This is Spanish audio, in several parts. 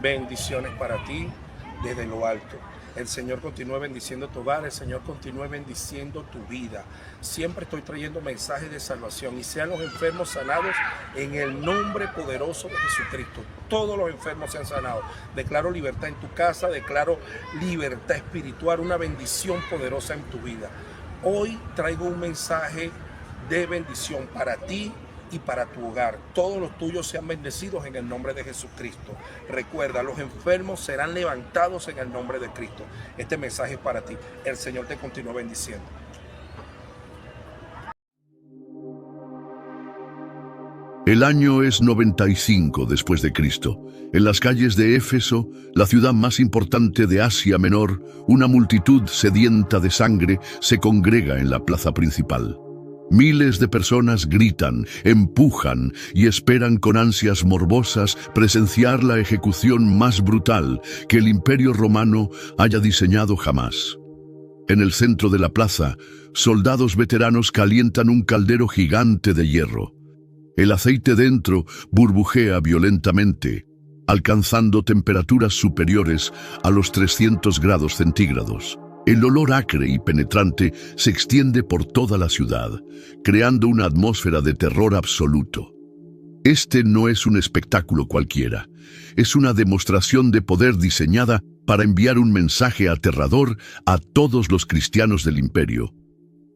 Bendiciones para ti desde lo alto. El Señor continúe bendiciendo tu hogar, el Señor continúe bendiciendo tu vida. Siempre estoy trayendo mensajes de salvación y sean los enfermos sanados en el nombre poderoso de Jesucristo. Todos los enfermos sean sanados. Declaro libertad en tu casa, declaro libertad espiritual, una bendición poderosa en tu vida. Hoy traigo un mensaje de bendición para ti y para tu hogar. Todos los tuyos sean bendecidos en el nombre de Jesucristo. Recuerda, los enfermos serán levantados en el nombre de Cristo. Este mensaje es para ti. El Señor te continúa bendiciendo. El año es 95 después de Cristo. En las calles de Éfeso, la ciudad más importante de Asia Menor, una multitud sedienta de sangre se congrega en la plaza principal. Miles de personas gritan, empujan y esperan con ansias morbosas presenciar la ejecución más brutal que el Imperio Romano haya diseñado jamás. En el centro de la plaza, soldados veteranos calientan un caldero gigante de hierro. El aceite dentro burbujea violentamente, alcanzando temperaturas superiores a los 300 grados centígrados. El olor acre y penetrante se extiende por toda la ciudad, creando una atmósfera de terror absoluto. Este no es un espectáculo cualquiera, es una demostración de poder diseñada para enviar un mensaje aterrador a todos los cristianos del imperio.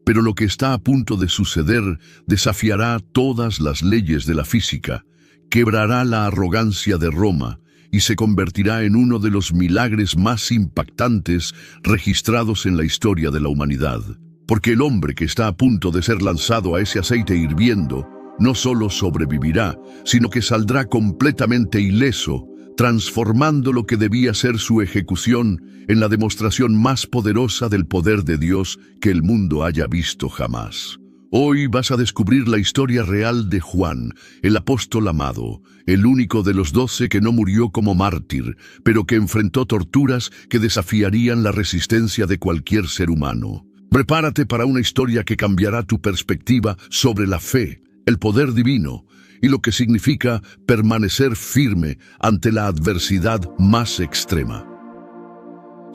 Pero lo que está a punto de suceder desafiará todas las leyes de la física, quebrará la arrogancia de Roma y se convertirá en uno de los milagros más impactantes registrados en la historia de la humanidad. Porque el hombre que está a punto de ser lanzado a ese aceite hirviendo no solo sobrevivirá, sino que saldrá completamente ileso, transformando lo que debía ser su ejecución en la demostración más poderosa del poder de Dios que el mundo haya visto jamás. Hoy vas a descubrir la historia real de Juan, el apóstol amado, el único de los 12 que no murió como mártir, pero que enfrentó torturas que desafiarían la resistencia de cualquier ser humano. Prepárate para una historia que cambiará tu perspectiva sobre la fe, el poder divino y lo que significa permanecer firme ante la adversidad más extrema.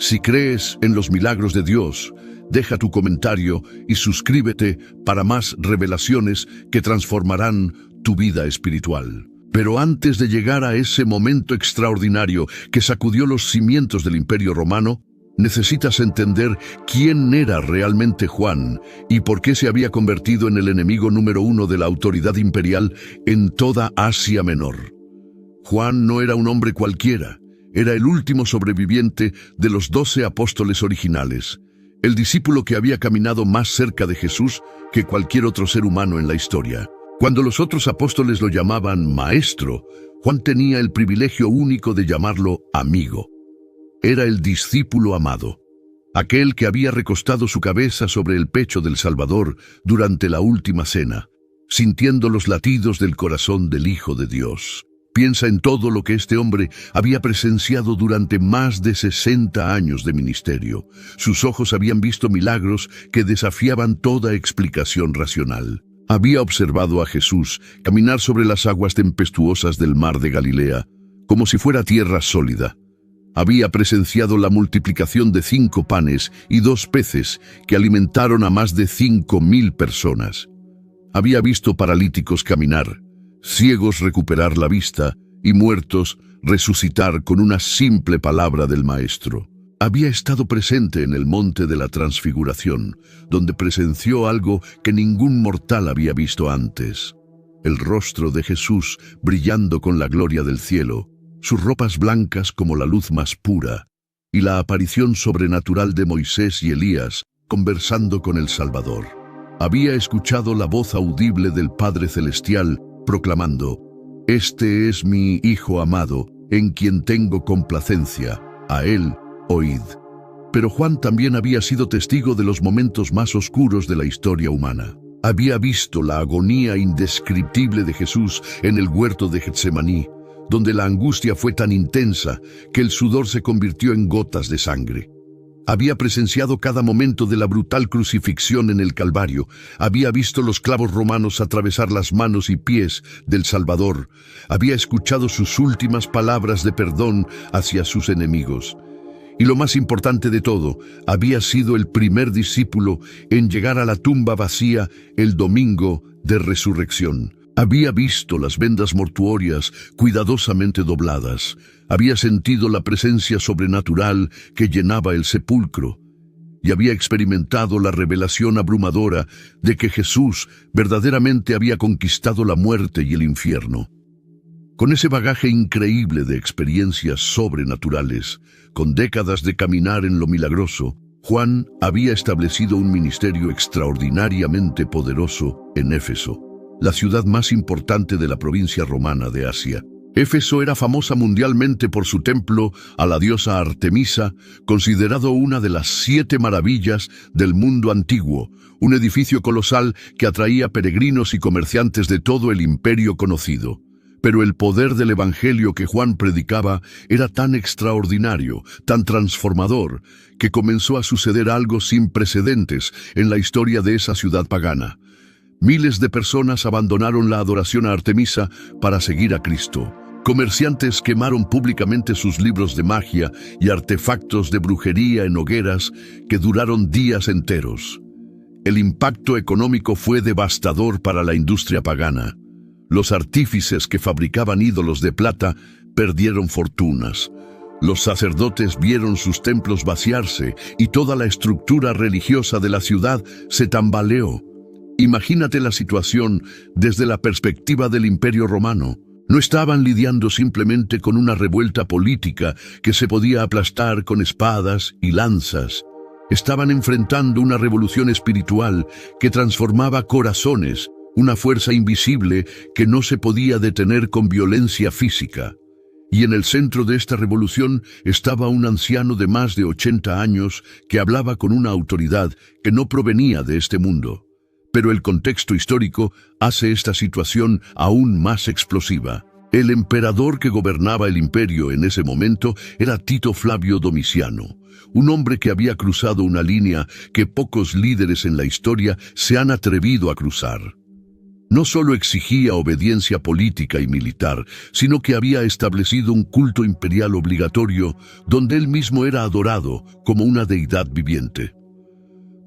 Si crees en los milagros de Dios, deja tu comentario y suscríbete para más revelaciones que transformarán tu vida espiritual. Pero antes de llegar a ese momento extraordinario que sacudió los cimientos del Imperio Romano, necesitas entender quién era realmente Juan y por qué se había convertido en el enemigo número 1 de la autoridad imperial en toda Asia Menor. Juan no era un hombre cualquiera, era el último sobreviviente de los 12 apóstoles originales, el discípulo que había caminado más cerca de Jesús que cualquier otro ser humano en la historia. Cuando los otros apóstoles lo llamaban maestro, Juan tenía el privilegio único de llamarlo amigo. Era el discípulo amado, aquel que había recostado su cabeza sobre el pecho del Salvador durante la última cena, sintiendo los latidos del corazón del Hijo de Dios. Piensa en todo lo que este hombre había presenciado durante más de 60 años de ministerio. Sus ojos habían visto milagros que desafiaban toda explicación racional. Había observado a Jesús caminar sobre las aguas tempestuosas del mar de Galilea, como si fuera tierra sólida. Había presenciado la multiplicación de 5 panes y 2 peces que alimentaron a más de 5.000 personas. Había visto paralíticos caminar, ciegos recuperar la vista y muertos resucitar con una simple palabra del Maestro. Había estado presente en el monte de la Transfiguración, donde presenció algo que ningún mortal había visto antes. El rostro de Jesús brillando con la gloria del cielo, sus ropas blancas como la luz más pura, y la aparición sobrenatural de Moisés y Elías conversando con el Salvador. Había escuchado la voz audible del Padre Celestial proclamando: «Este es mi Hijo amado, en quien tengo complacencia, a él oíd». Pero Juan también había sido testigo de los momentos más oscuros de la historia humana. Había visto la agonía indescriptible de Jesús en el huerto de Getsemaní, donde la angustia fue tan intensa que el sudor se convirtió en gotas de sangre. Había presenciado cada momento de la brutal crucifixión en el Calvario. Había visto los clavos romanos atravesar las manos y pies del Salvador. Había escuchado sus últimas palabras de perdón hacia sus enemigos. Y lo más importante de todo, había sido el primer discípulo en llegar a la tumba vacía el domingo de resurrección. Había visto las vendas mortuorias cuidadosamente dobladas. Había sentido la presencia sobrenatural que llenaba el sepulcro. Y había experimentado la revelación abrumadora de que Jesús verdaderamente había conquistado la muerte y el infierno. Con ese bagaje increíble de experiencias sobrenaturales, con décadas de caminar en lo milagroso, Juan había establecido un ministerio extraordinariamente poderoso en Éfeso, la ciudad más importante de la provincia romana de Asia. Éfeso era famosa mundialmente por su templo a la diosa Artemisa, considerado una de las 7 maravillas del mundo antiguo, un edificio colosal que atraía peregrinos y comerciantes de todo el imperio conocido. Pero el poder del evangelio que Juan predicaba era tan extraordinario, tan transformador, que comenzó a suceder algo sin precedentes en la historia de esa ciudad pagana. Miles de personas abandonaron la adoración a Artemisa para seguir a Cristo. Comerciantes quemaron públicamente sus libros de magia y artefactos de brujería en hogueras que duraron días enteros. El impacto económico fue devastador para la industria pagana. Los artífices que fabricaban ídolos de plata perdieron fortunas. Los sacerdotes vieron sus templos vaciarse y toda la estructura religiosa de la ciudad se tambaleó. Imagínate la situación desde la perspectiva del Imperio Romano. No estaban lidiando simplemente con una revuelta política que se podía aplastar con espadas y lanzas. Estaban enfrentando una revolución espiritual que transformaba corazones, una fuerza invisible que no se podía detener con violencia física. Y en el centro de esta revolución estaba un anciano de más de 80 años que hablaba con una autoridad que no provenía de este mundo. Pero el contexto histórico hace esta situación aún más explosiva. El emperador que gobernaba el imperio en ese momento era Tito Flavio Domiciano, un hombre que había cruzado una línea que pocos líderes en la historia se han atrevido a cruzar. No solo exigía obediencia política y militar, sino que había establecido un culto imperial obligatorio donde él mismo era adorado como una deidad viviente.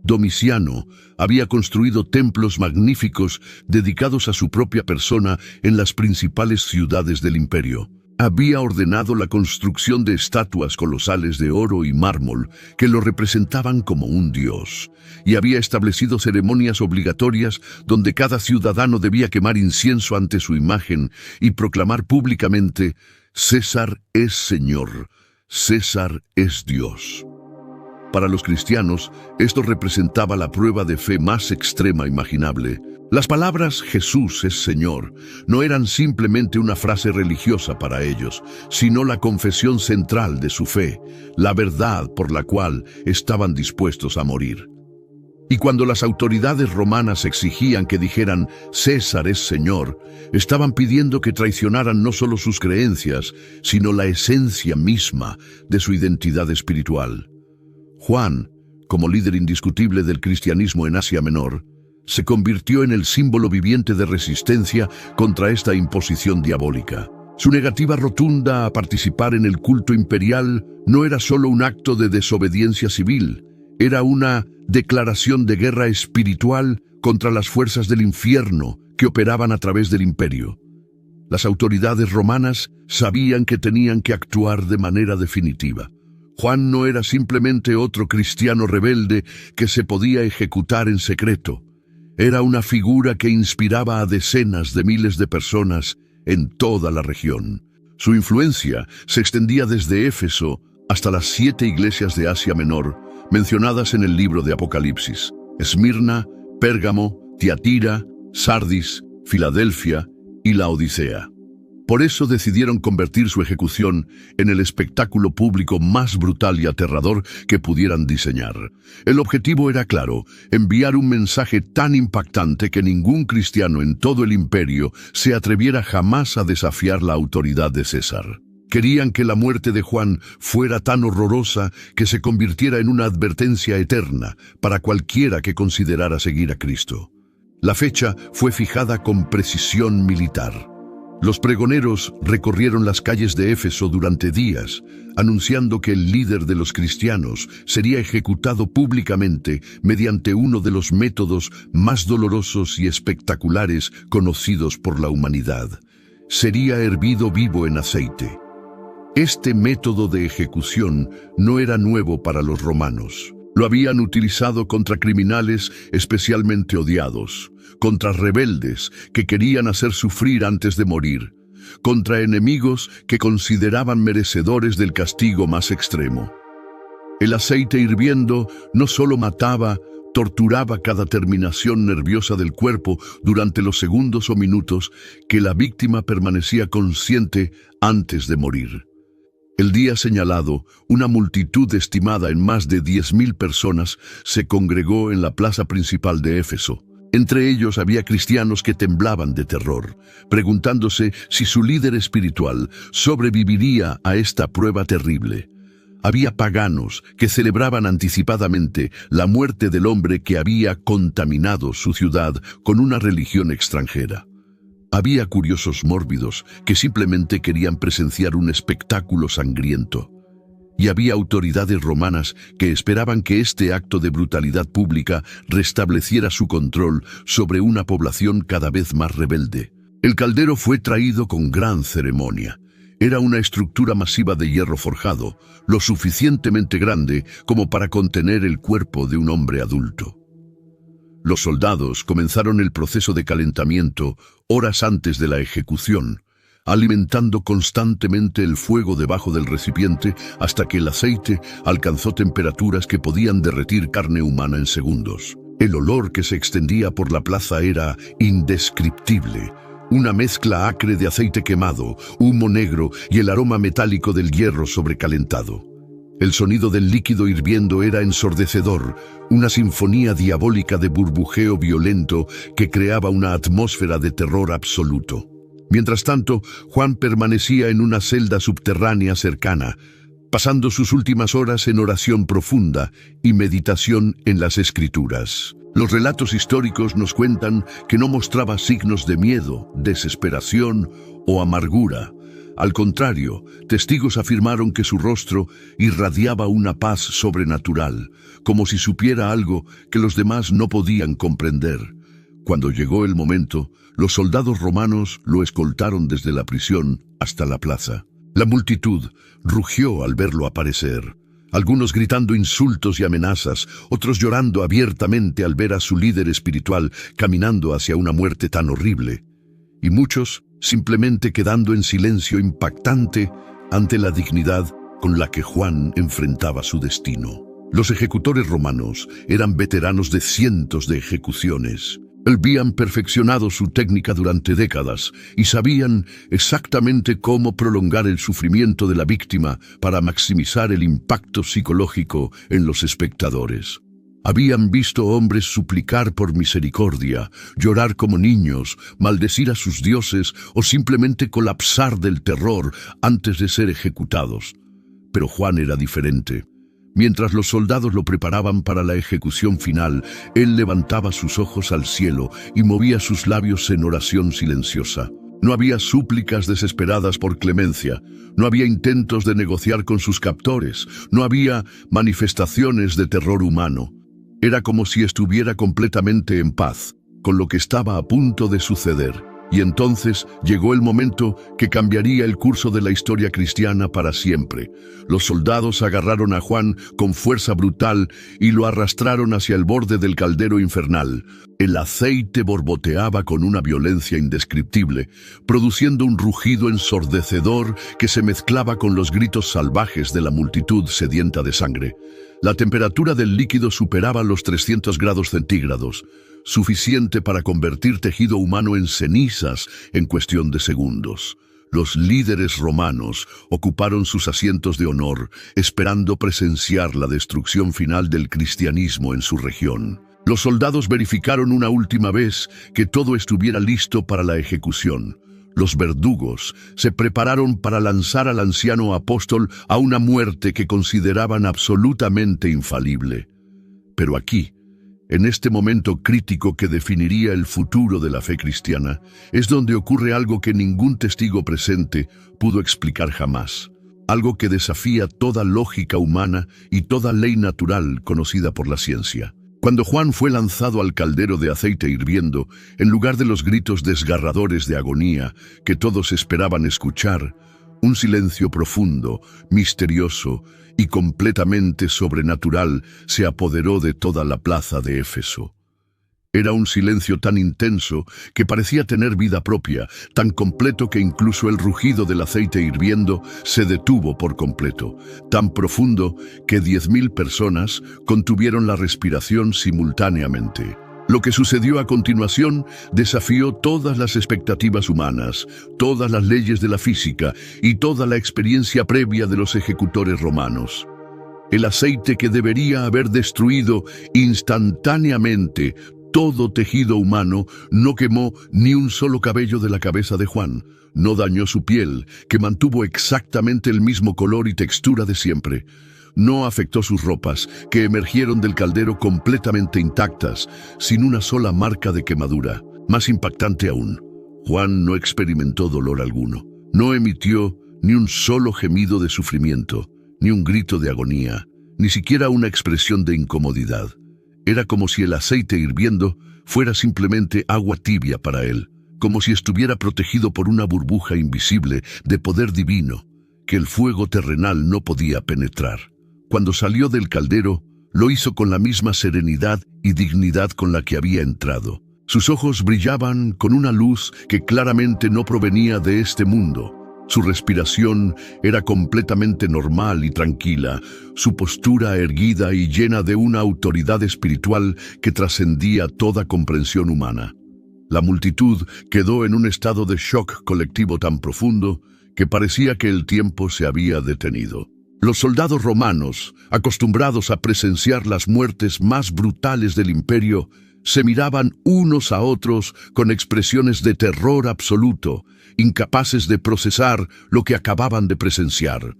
Domiciano había construido templos magníficos dedicados a su propia persona en las principales ciudades del imperio. Había ordenado la construcción de estatuas colosales de oro y mármol que lo representaban como un dios, y había establecido ceremonias obligatorias donde cada ciudadano debía quemar incienso ante su imagen y proclamar públicamente: «César es Señor, César es Dios». Para los cristianos, esto representaba la prueba de fe más extrema imaginable. Las palabras «Jesús es Señor» no eran simplemente una frase religiosa para ellos, sino la confesión central de su fe, la verdad por la cual estaban dispuestos a morir. Y cuando las autoridades romanas exigían que dijeran «César es Señor», estaban pidiendo que traicionaran no solo sus creencias, sino la esencia misma de su identidad espiritual. Juan, como líder indiscutible del cristianismo en Asia Menor, se convirtió en el símbolo viviente de resistencia contra esta imposición diabólica. Su negativa rotunda a participar en el culto imperial no era solo un acto de desobediencia civil, era una declaración de guerra espiritual contra las fuerzas del infierno que operaban a través del imperio. Las autoridades romanas sabían que tenían que actuar de manera definitiva. Juan no era simplemente otro cristiano rebelde que se podía ejecutar en secreto. Era una figura que inspiraba a decenas de miles de personas en toda la región. Su influencia se extendía desde Éfeso hasta las 7 iglesias de Asia Menor, mencionadas en el libro de Apocalipsis: Esmirna, Pérgamo, Tiatira, Sardis, Filadelfia y Laodicea. Por eso decidieron convertir su ejecución en el espectáculo público más brutal y aterrador que pudieran diseñar. El objetivo era claro: enviar un mensaje tan impactante que ningún cristiano en todo el imperio se atreviera jamás a desafiar la autoridad de César. Querían que la muerte de Juan fuera tan horrorosa que se convirtiera en una advertencia eterna para cualquiera que considerara seguir a Cristo. La fecha fue fijada con precisión militar. Los pregoneros recorrieron las calles de Éfeso durante días, anunciando que el líder de los cristianos sería ejecutado públicamente mediante uno de los métodos más dolorosos y espectaculares conocidos por la humanidad. Sería hervido vivo en aceite. Este método de ejecución no era nuevo para los romanos. Lo habían utilizado contra criminales especialmente odiados, contra rebeldes que querían hacer sufrir antes de morir, contra enemigos que consideraban merecedores del castigo más extremo. El aceite hirviendo no solo mataba, torturaba cada terminación nerviosa del cuerpo durante los segundos o minutos que la víctima permanecía consciente antes de morir. El día señalado, una multitud estimada en más de 10.000 personas se congregó en la plaza principal de Éfeso. Entre ellos había cristianos que temblaban de terror, preguntándose si su líder espiritual sobreviviría a esta prueba terrible. Había paganos que celebraban anticipadamente la muerte del hombre que había contaminado su ciudad con una religión extranjera. Había curiosos mórbidos que simplemente querían presenciar un espectáculo sangriento. Y había autoridades romanas que esperaban que este acto de brutalidad pública restableciera su control sobre una población cada vez más rebelde. El caldero fue traído con gran ceremonia. Era una estructura masiva de hierro forjado, lo suficientemente grande como para contener el cuerpo de un hombre adulto. Los soldados comenzaron el proceso de calentamiento horas antes de la ejecución, alimentando constantemente el fuego debajo del recipiente hasta que el aceite alcanzó temperaturas que podían derretir carne humana en segundos. El olor que se extendía por la plaza era indescriptible, una mezcla acre de aceite quemado, humo negro y el aroma metálico del hierro sobrecalentado. El sonido del líquido hirviendo era ensordecedor, una sinfonía diabólica de burbujeo violento que creaba una atmósfera de terror absoluto. Mientras tanto, Juan permanecía en una celda subterránea cercana, pasando sus últimas horas en oración profunda y meditación en las Escrituras. Los relatos históricos nos cuentan que no mostraba signos de miedo, desesperación o amargura. Al contrario, testigos afirmaron que su rostro irradiaba una paz sobrenatural, como si supiera algo que los demás no podían comprender. Cuando llegó el momento, los soldados romanos lo escoltaron desde la prisión hasta la plaza. La multitud rugió al verlo aparecer, algunos gritando insultos y amenazas, otros llorando abiertamente al ver a su líder espiritual caminando hacia una muerte tan horrible, y muchos simplemente quedando en silencio impactante ante la dignidad con la que Juan enfrentaba su destino. Los ejecutores romanos eran veteranos de cientos de ejecuciones. Habían perfeccionado su técnica durante décadas y sabían exactamente cómo prolongar el sufrimiento de la víctima para maximizar el impacto psicológico en los espectadores. Habían visto hombres suplicar por misericordia, llorar como niños, maldecir a sus dioses o simplemente colapsar del terror antes de ser ejecutados. Pero Juan era diferente. Mientras los soldados lo preparaban para la ejecución final, él levantaba sus ojos al cielo y movía sus labios en oración silenciosa. No había súplicas desesperadas por clemencia, no había intentos de negociar con sus captores, no había manifestaciones de terror humano. Era como si estuviera completamente en paz con lo que estaba a punto de suceder. Y entonces llegó el momento que cambiaría el curso de la historia cristiana para siempre. Los soldados agarraron a Juan con fuerza brutal y lo arrastraron hacia el borde del caldero infernal. El aceite borboteaba con una violencia indescriptible, produciendo un rugido ensordecedor que se mezclaba con los gritos salvajes de la multitud sedienta de sangre. La temperatura del líquido superaba los 300 grados centígrados, suficiente para convertir tejido humano en cenizas en cuestión de segundos. Los líderes romanos ocuparon sus asientos de honor, esperando presenciar la destrucción final del cristianismo en su región. Los soldados verificaron una última vez que todo estuviera listo para la ejecución. Los verdugos se prepararon para lanzar al anciano apóstol a una muerte que consideraban absolutamente infalible. Pero aquí, en este momento crítico que definiría el futuro de la fe cristiana, es donde ocurre algo que ningún testigo presente pudo explicar jamás. Algo que desafía toda lógica humana y toda ley natural conocida por la ciencia. Cuando Juan fue lanzado al caldero de aceite hirviendo, en lugar de los gritos desgarradores de agonía que todos esperaban escuchar, un silencio profundo, misterioso y completamente sobrenatural se apoderó de toda la plaza de Éfeso. Era un silencio tan intenso que parecía tener vida propia, tan completo que incluso el rugido del aceite hirviendo se detuvo por completo, tan profundo que 10.000 personas contuvieron la respiración simultáneamente. Lo que sucedió a continuación desafió todas las expectativas humanas, todas las leyes de la física y toda la experiencia previa de los ejecutores romanos. El aceite que debería haber destruido instantáneamente todo tejido humano no quemó ni un solo cabello de la cabeza de Juan, no dañó su piel, que mantuvo exactamente el mismo color y textura de siempre. No afectó sus ropas, que emergieron del caldero completamente intactas, sin una sola marca de quemadura. Más impactante aún, Juan no experimentó dolor alguno. No emitió ni un solo gemido de sufrimiento, ni un grito de agonía, ni siquiera una expresión de incomodidad. Era como si el aceite hirviendo fuera simplemente agua tibia para él, como si estuviera protegido por una burbuja invisible de poder divino, que el fuego terrenal no podía penetrar. Cuando salió del caldero, lo hizo con la misma serenidad y dignidad con la que había entrado. Sus ojos brillaban con una luz que claramente no provenía de este mundo. Su respiración era completamente normal y tranquila, su postura erguida y llena de una autoridad espiritual que trascendía toda comprensión humana. La multitud quedó en un estado de shock colectivo tan profundo que parecía que el tiempo se había detenido. Los soldados romanos, acostumbrados a presenciar las muertes más brutales del imperio, se miraban unos a otros con expresiones de terror absoluto, incapaces de procesar lo que acababan de presenciar.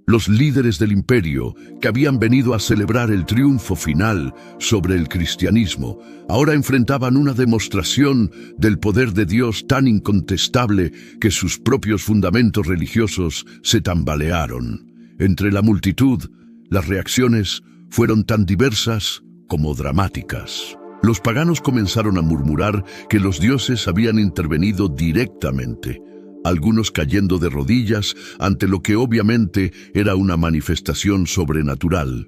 Los líderes del imperio, que habían venido a celebrar el triunfo final sobre el cristianismo, ahora enfrentaban una demostración del poder de Dios tan incontestable que sus propios fundamentos religiosos se tambalearon. Entre la multitud, las reacciones fueron tan diversas como dramáticas. Los paganos comenzaron a murmurar que los dioses habían intervenido directamente, algunos cayendo de rodillas ante lo que obviamente era una manifestación sobrenatural.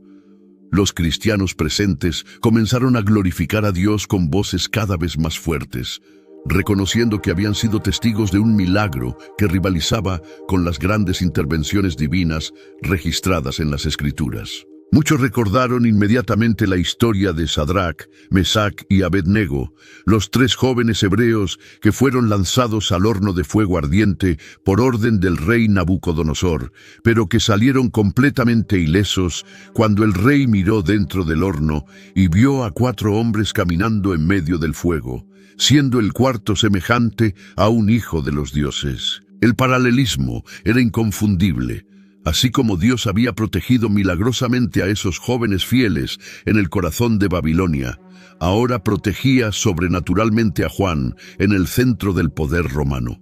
Los cristianos presentes comenzaron a glorificar a Dios con voces cada vez más fuertes, reconociendo que habían sido testigos de un milagro que rivalizaba con las grandes intervenciones divinas registradas en las Escrituras. Muchos recordaron inmediatamente la historia de Sadrac, Mesac y Abednego, los 3 jóvenes hebreos que fueron lanzados al horno de fuego ardiente por orden del rey Nabucodonosor, pero que salieron completamente ilesos cuando el rey miró dentro del horno y vio a 4 hombres caminando en medio del fuego, siendo el cuarto semejante a un hijo de los dioses. El paralelismo era inconfundible. Así como Dios había protegido milagrosamente a esos jóvenes fieles en el corazón de Babilonia, ahora protegía sobrenaturalmente a Juan en el centro del poder romano.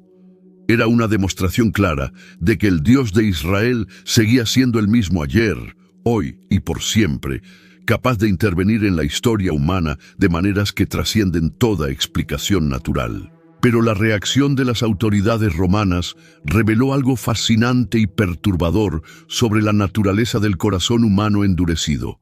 Era una demostración clara de que el Dios de Israel seguía siendo el mismo ayer, hoy y por siempre, capaz de intervenir en la historia humana de maneras que trascienden toda explicación natural. Pero la reacción de las autoridades romanas reveló algo fascinante y perturbador sobre la naturaleza del corazón humano endurecido.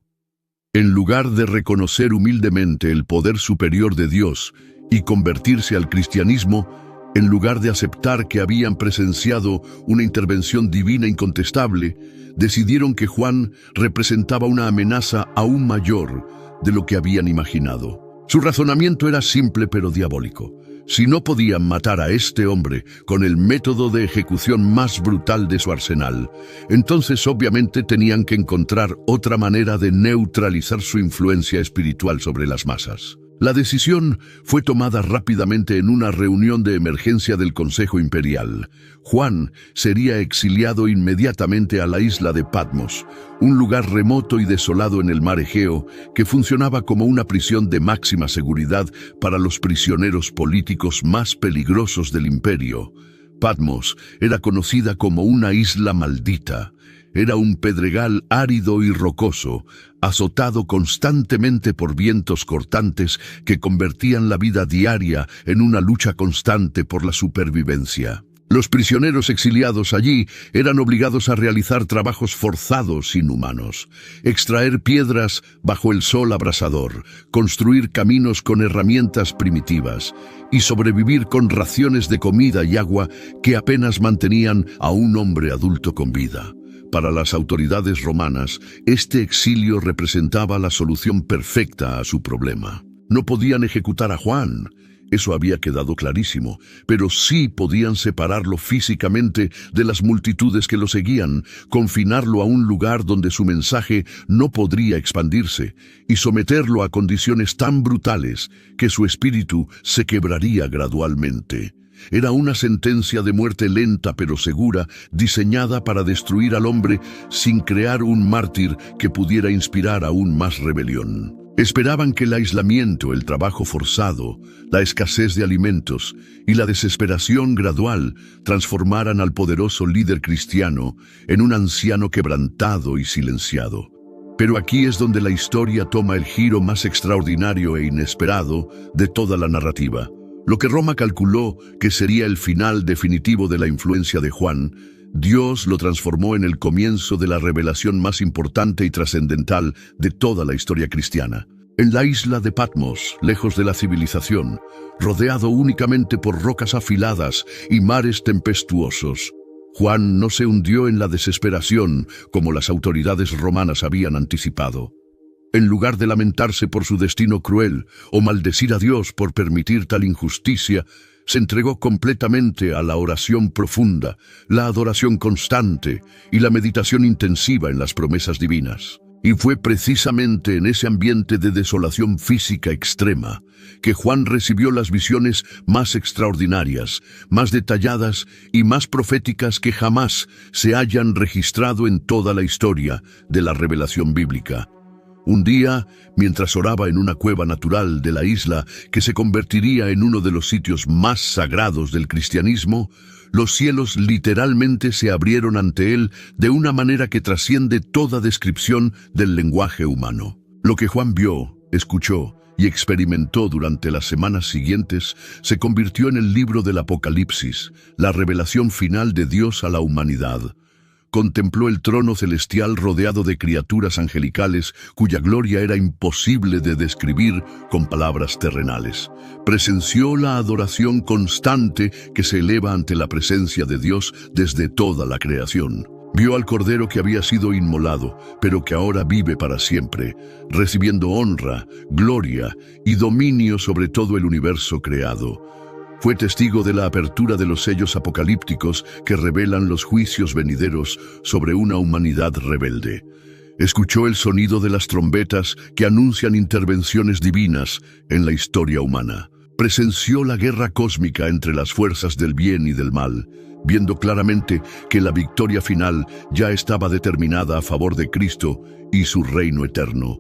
En lugar de reconocer humildemente el poder superior de Dios y convertirse al cristianismo, en lugar de aceptar que habían presenciado una intervención divina incontestable, decidieron que Juan representaba una amenaza aún mayor de lo que habían imaginado. Su razonamiento era simple pero diabólico. Si no podían matar a este hombre con el método de ejecución más brutal de su arsenal, entonces obviamente tenían que encontrar otra manera de neutralizar su influencia espiritual sobre las masas. La decisión fue tomada rápidamente en una reunión de emergencia del Consejo Imperial. Juan sería exiliado inmediatamente a la isla de Patmos, un lugar remoto y desolado en el mar Egeo que funcionaba como una prisión de máxima seguridad para los prisioneros políticos más peligrosos del imperio. Patmos era conocida como una isla maldita. Era un pedregal árido y rocoso, azotado constantemente por vientos cortantes que convertían la vida diaria en una lucha constante por la supervivencia. Los prisioneros exiliados allí eran obligados a realizar trabajos forzados inhumanos, extraer piedras bajo el sol abrasador, construir caminos con herramientas primitivas y sobrevivir con raciones de comida y agua que apenas mantenían a un hombre adulto con vida. Para las autoridades romanas, este exilio representaba la solución perfecta a su problema. No podían ejecutar a Juan, eso había quedado clarísimo, pero sí podían separarlo físicamente de las multitudes que lo seguían, confinarlo a un lugar donde su mensaje no podría expandirse y someterlo a condiciones tan brutales que su espíritu se quebraría gradualmente. Era una sentencia de muerte lenta pero segura, diseñada para destruir al hombre sin crear un mártir que pudiera inspirar aún más rebelión. Esperaban que el aislamiento, el trabajo forzado, la escasez de alimentos y la desesperación gradual transformaran al poderoso líder cristiano en un anciano quebrantado y silenciado. Pero aquí es donde la historia toma el giro más extraordinario e inesperado de toda la narrativa. Lo que Roma calculó que sería el final definitivo de la influencia de Juan, Dios lo transformó en el comienzo de la revelación más importante y trascendental de toda la historia cristiana. En la isla de Patmos, lejos de la civilización, rodeado únicamente por rocas afiladas y mares tempestuosos, Juan no se hundió en la desesperación como las autoridades romanas habían anticipado. En lugar de lamentarse por su destino cruel o maldecir a Dios por permitir tal injusticia, se entregó completamente a la oración profunda, la adoración constante y la meditación intensiva en las promesas divinas. Y fue precisamente en ese ambiente de desolación física extrema que Juan recibió las visiones más extraordinarias, más detalladas y más proféticas que jamás se hayan registrado en toda la historia de la revelación bíblica. Un día, mientras oraba en una cueva natural de la isla que se convertiría en uno de los sitios más sagrados del cristianismo, los cielos literalmente se abrieron ante él de una manera que trasciende toda descripción del lenguaje humano. Lo que Juan vio, escuchó y experimentó durante las semanas siguientes se convirtió en el libro del Apocalipsis, la revelación final de Dios a la humanidad. Contempló el trono celestial rodeado de criaturas angelicales cuya gloria era imposible de describir con palabras terrenales. Presenció la adoración constante que se eleva ante la presencia de Dios desde toda la creación. Vio al Cordero que había sido inmolado, pero que ahora vive para siempre, recibiendo honra, gloria y dominio sobre todo el universo creado. Fue testigo de la apertura de los sellos apocalípticos que revelan los juicios venideros sobre una humanidad rebelde. Escuchó el sonido de las trompetas que anuncian intervenciones divinas en la historia humana. Presenció la guerra cósmica entre las fuerzas del bien y del mal, viendo claramente que la victoria final ya estaba determinada a favor de Cristo y su reino eterno.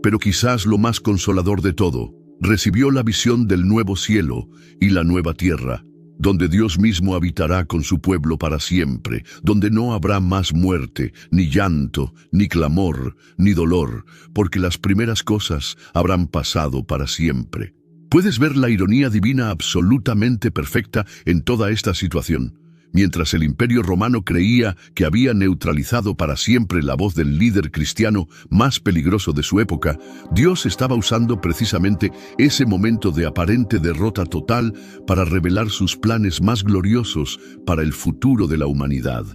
Pero quizás lo más consolador de todo, recibió la visión del nuevo cielo y la nueva tierra, donde Dios mismo habitará con su pueblo para siempre, donde no habrá más muerte, ni llanto, ni clamor, ni dolor, porque las primeras cosas habrán pasado para siempre. Puedes ver la ironía divina absolutamente perfecta en toda esta situación. Mientras el Imperio Romano creía que había neutralizado para siempre la voz del líder cristiano más peligroso de su época, Dios estaba usando precisamente ese momento de aparente derrota total para revelar sus planes más gloriosos para el futuro de la humanidad.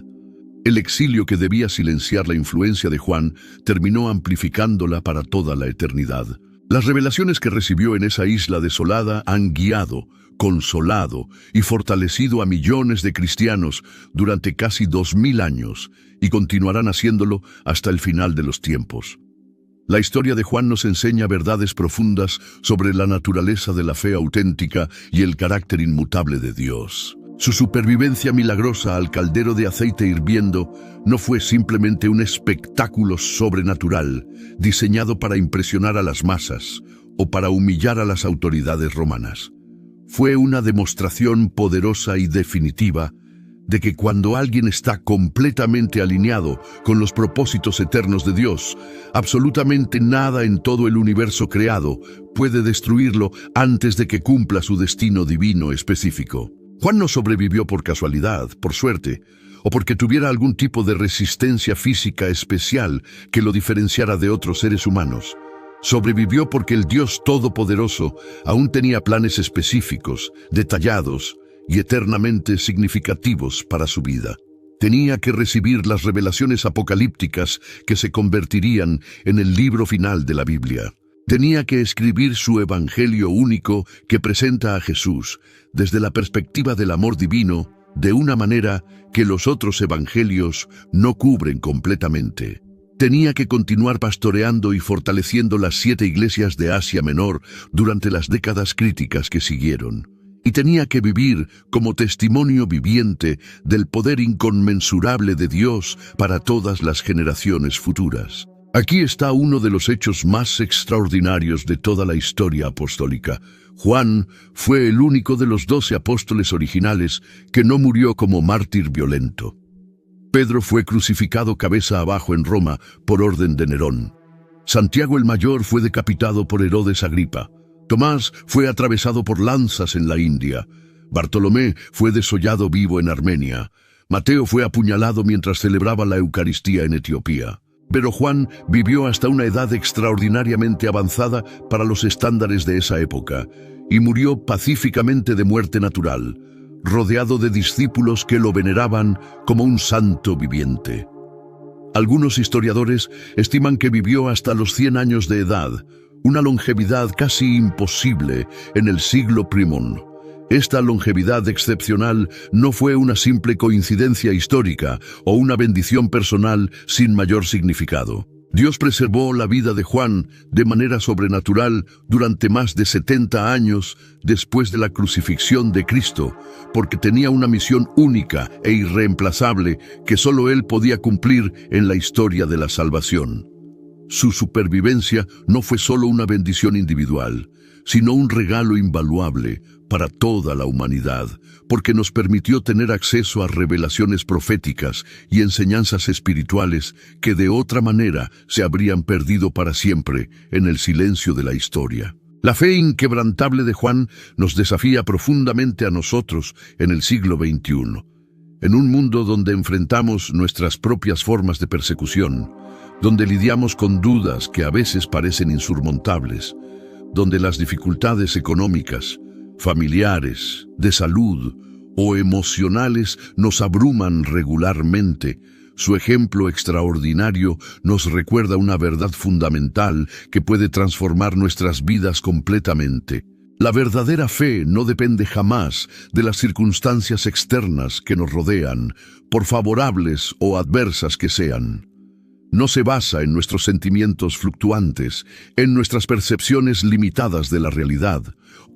El exilio que debía silenciar la influencia de Juan terminó amplificándola para toda la eternidad. Las revelaciones que recibió en esa isla desolada han guiado, consolado y fortalecido a millones de cristianos durante casi 2000 años y continuarán haciéndolo hasta el final de los tiempos. La historia de Juan nos enseña verdades profundas sobre la naturaleza de la fe auténtica y el carácter inmutable de Dios. Su supervivencia milagrosa al caldero de aceite hirviendo no fue simplemente un espectáculo sobrenatural diseñado para impresionar a las masas o para humillar a las autoridades romanas. Fue una demostración poderosa y definitiva de que cuando alguien está completamente alineado con los propósitos eternos de Dios, absolutamente nada en todo el universo creado puede destruirlo antes de que cumpla su destino divino específico. Juan no sobrevivió por casualidad, por suerte, o porque tuviera algún tipo de resistencia física especial que lo diferenciara de otros seres humanos. Sobrevivió porque el Dios Todopoderoso aún tenía planes específicos, detallados y eternamente significativos para su vida. Tenía que recibir las revelaciones apocalípticas que se convertirían en el libro final de la Biblia. Tenía que escribir su evangelio único que presenta a Jesús desde la perspectiva del amor divino de una manera que los otros evangelios no cubren completamente. Tenía que continuar pastoreando y fortaleciendo las 7 iglesias de Asia Menor durante las décadas críticas que siguieron. Y tenía que vivir como testimonio viviente del poder inconmensurable de Dios para todas las generaciones futuras. Aquí está uno de los hechos más extraordinarios de toda la historia apostólica. Juan fue el único de los 12 apóstoles originales que no murió como mártir violento. Pedro fue crucificado cabeza abajo en Roma por orden de Nerón. Santiago el Mayor fue decapitado por Herodes Agripa. Tomás fue atravesado por lanzas en la India. Bartolomé fue desollado vivo en Armenia. Mateo fue apuñalado mientras celebraba la Eucaristía en Etiopía. Pero Juan vivió hasta una edad extraordinariamente avanzada para los estándares de esa época y murió pacíficamente de muerte natural, rodeado de discípulos que lo veneraban como un santo viviente. Algunos historiadores estiman que vivió hasta los 100 años de edad, una longevidad casi imposible en el siglo I. Esta longevidad excepcional no fue una simple coincidencia histórica o una bendición personal sin mayor significado. Dios preservó la vida de Juan de manera sobrenatural durante más de 70 años después de la crucifixión de Cristo, porque tenía una misión única e irreemplazable que solo él podía cumplir en la historia de la salvación. Su supervivencia no fue solo una bendición individual, sino un regalo invaluable para toda la humanidad, porque nos permitió tener acceso a revelaciones proféticas y enseñanzas espirituales que de otra manera se habrían perdido para siempre en el silencio de la historia. La fe inquebrantable de Juan nos desafía profundamente a nosotros en el siglo XXI. En un mundo donde enfrentamos nuestras propias formas de persecución, donde lidiamos con dudas que a veces parecen insurmontables, donde las dificultades económicas, familiares, de salud o emocionales nos abruman regularmente, su ejemplo extraordinario nos recuerda una verdad fundamental que puede transformar nuestras vidas completamente. La verdadera fe no depende jamás de las circunstancias externas que nos rodean, por favorables o adversas que sean. No se basa en nuestros sentimientos fluctuantes, en nuestras percepciones limitadas de la realidad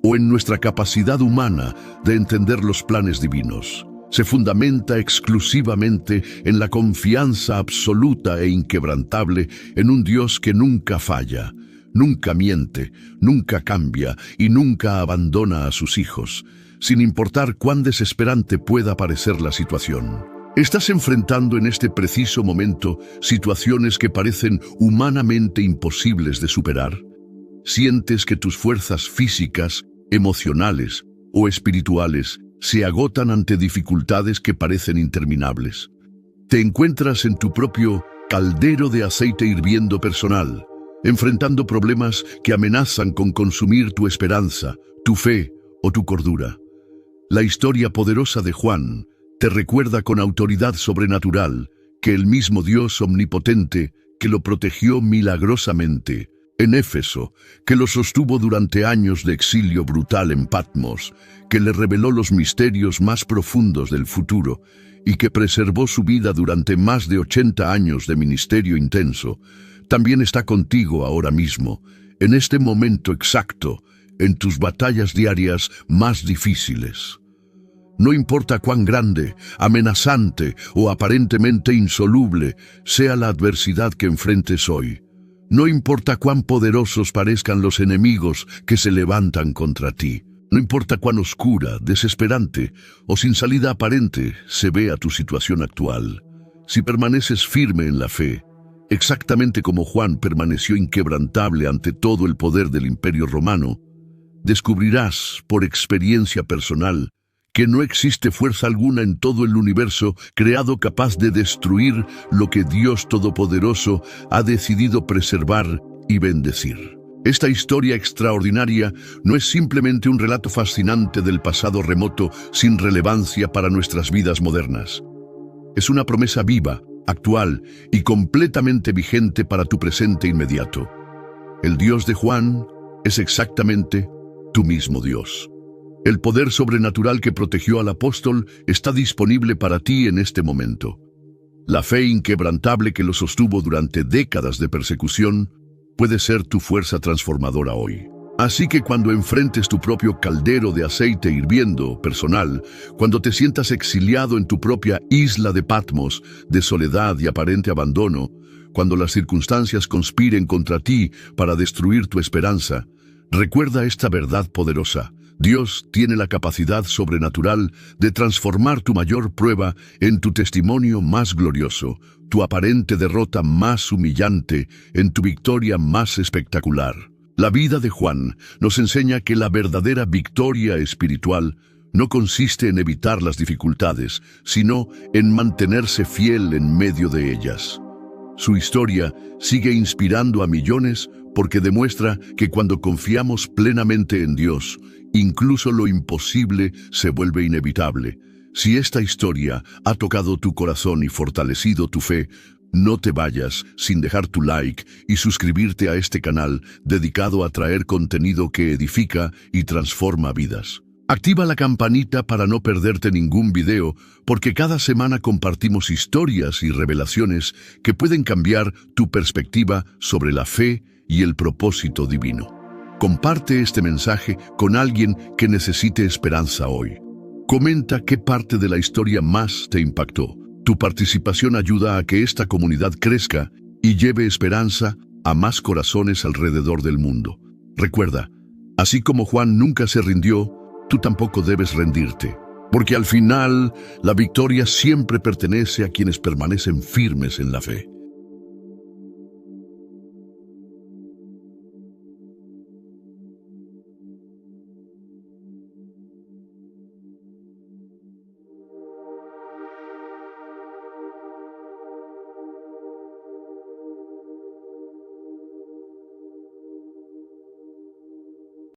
o en nuestra capacidad humana de entender los planes divinos. Se fundamenta exclusivamente en la confianza absoluta e inquebrantable en un Dios que nunca falla, nunca miente, nunca cambia y nunca abandona a sus hijos, sin importar cuán desesperante pueda parecer la situación. ¿Estás enfrentando en este preciso momento situaciones que parecen humanamente imposibles de superar? ¿Sientes que tus fuerzas físicas, emocionales o espirituales se agotan ante dificultades que parecen interminables? ¿Te encuentras en tu propio caldero de aceite hirviendo personal, enfrentando problemas que amenazan con consumir tu esperanza, tu fe o tu cordura? La historia poderosa de Juan te recuerda con autoridad sobrenatural que el mismo Dios omnipotente que lo protegió milagrosamente en Éfeso, que lo sostuvo durante años de exilio brutal en Patmos, que le reveló los misterios más profundos del futuro y que preservó su vida durante más de 80 años de ministerio intenso, también está contigo ahora mismo, en este momento exacto, en tus batallas diarias más difíciles. No importa cuán grande, amenazante o aparentemente insoluble sea la adversidad que enfrentes hoy. No importa cuán poderosos parezcan los enemigos que se levantan contra ti. No importa cuán oscura, desesperante o sin salida aparente se vea tu situación actual. Si permaneces firme en la fe, exactamente como Juan permaneció inquebrantable ante todo el poder del Imperio Romano, descubrirás por experiencia personal que no existe fuerza alguna en todo el universo creado capaz de destruir lo que Dios Todopoderoso ha decidido preservar y bendecir. Esta historia extraordinaria no es simplemente un relato fascinante del pasado remoto sin relevancia para nuestras vidas modernas. Es una promesa viva, actual y completamente vigente para tu presente inmediato. El Dios de Juan es exactamente tu mismo Dios. El poder sobrenatural que protegió al apóstol está disponible para ti en este momento. La fe inquebrantable que lo sostuvo durante décadas de persecución puede ser tu fuerza transformadora hoy. Así que cuando enfrentes tu propio caldero de aceite hirviendo personal, cuando te sientas exiliado en tu propia isla de Patmos, de soledad y aparente abandono, cuando las circunstancias conspiren contra ti para destruir tu esperanza, recuerda esta verdad poderosa. Dios tiene la capacidad sobrenatural de transformar tu mayor prueba en tu testimonio más glorioso, tu aparente derrota más humillante en tu victoria más espectacular. La vida de Juan nos enseña que la verdadera victoria espiritual no consiste en evitar las dificultades, sino en mantenerse fiel en medio de ellas. Su historia sigue inspirando a millones porque demuestra que cuando confiamos plenamente en Dios, incluso lo imposible se vuelve inevitable. Si esta historia ha tocado tu corazón y fortalecido tu fe, no te vayas sin dejar tu like y suscribirte a este canal dedicado a traer contenido que edifica y transforma vidas. Activa la campanita para no perderte ningún video, porque cada semana compartimos historias y revelaciones que pueden cambiar tu perspectiva sobre la fe y el propósito divino. Comparte este mensaje con alguien que necesite esperanza hoy. Comenta qué parte de la historia más te impactó. Tu participación ayuda a que esta comunidad crezca y lleve esperanza a más corazones alrededor del mundo. Recuerda, así como Juan nunca se rindió, tú tampoco debes rendirte, porque al final la victoria siempre pertenece a quienes permanecen firmes en la fe.